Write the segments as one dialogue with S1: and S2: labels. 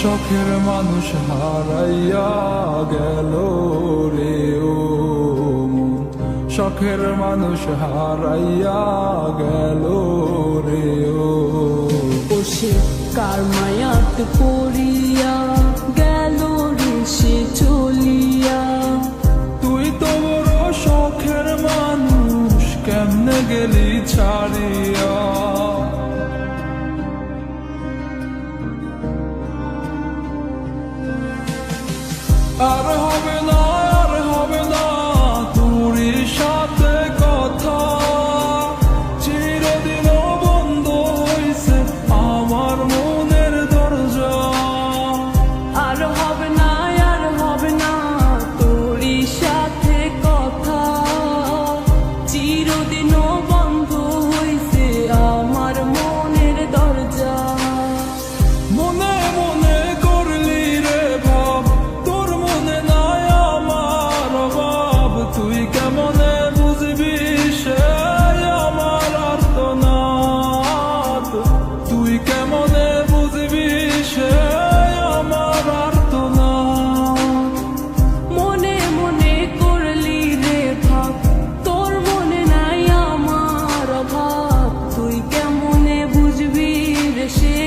S1: শখের মানুষ হারাইয়া গেল রে ও মন, শখের মানুষ হারাইয়া গেল রে ও।
S2: সে কার মায়াত পড়িয়া গেল রে সে চলিয়া।
S1: তুই তো বড় শখের মানুষ, কেমনে গেলি ছাড়িয়া। আর হবে না, আর হবে না তোরই সাথে কথা, চিরদিন বন্ধ হইছে আমার মনের দরজা।
S2: আর হবে না, আর হবে না তোরই সাথে কথা, চিরদিনও বন্ধ হইছে আমার মনের দরজা।
S1: মনে মনে করলি রে ভাব, তোর মনে নাই আমার অভাব। তুই কেমনে বুঝবি সে আমার আর্তনাদ, তুই কেমনে বুঝবি সে আমার আর্তনাদ।
S2: মনে মনে করলি রে ভাব, তোর মনে নাই আমার অভাব। তুই কেমনে বুঝবি রে সে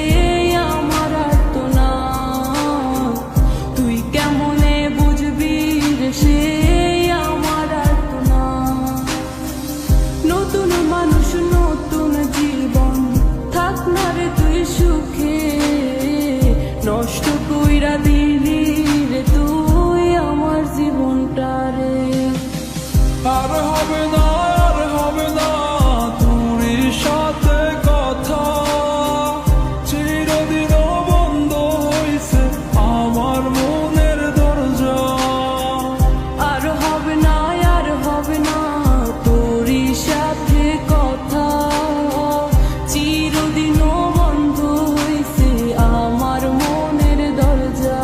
S2: আমার আর্তনাদ, তুই কেমনে বুঝবি রে সে আমার আর্তনাদ। নতুন মানুষ নতুন জীবন, থাক না রে তুই সুখে, নষ্ট কইরা দিলি রে তুই আমার জীবনটা রে।
S1: আর হবে না, আর হবে না তোরই সাথে কথা, চিরদিন বন্ধ হইছে আমার মনের দরজা।
S2: আর হবে না, আর হবে না তোরই সাথে কথা, চিরদিনও বন্ধ হইছে আমার মনের দরজা।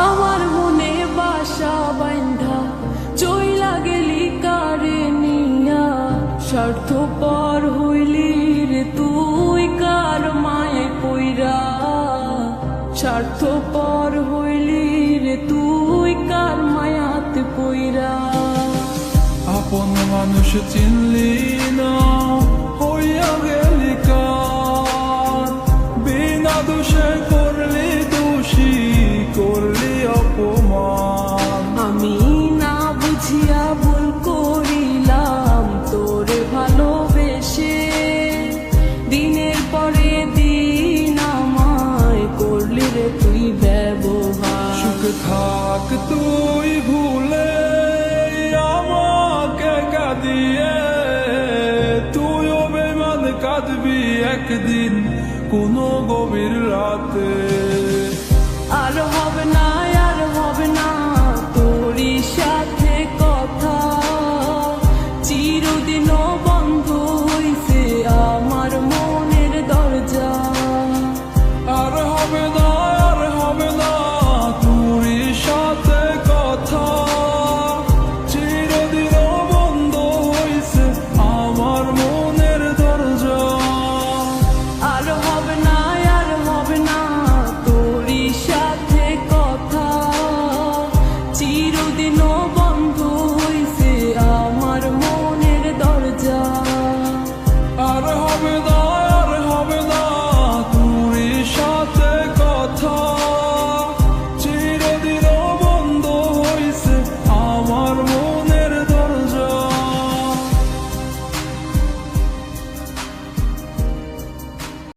S2: আমার মনে বাসা বাইন্ধা চইলা গেলি কারে নিয়া, স্বার্থপর হইলি রে তুই কার মায়ে পইরা। স্বার্থপর হইলি রে তুই কার মায়াতে পইরা।
S1: আপন মানুষ চিনলি না, হইয়া গেলি কার, বিনা দোষে করলি দোষী, করলি অপমান।
S2: আমি না বুঝিয়া ভুল করিলাম তোরে ভালোবেসে, দিনের পরে দিন আমায় করলি রে তুই ব্যবহার।
S1: সুখ থাক তুই ভুলে আমাকে কাঁদিয়ে, তুইও বেমান কাঁদবি একদিন কোনো গভীর রাতে।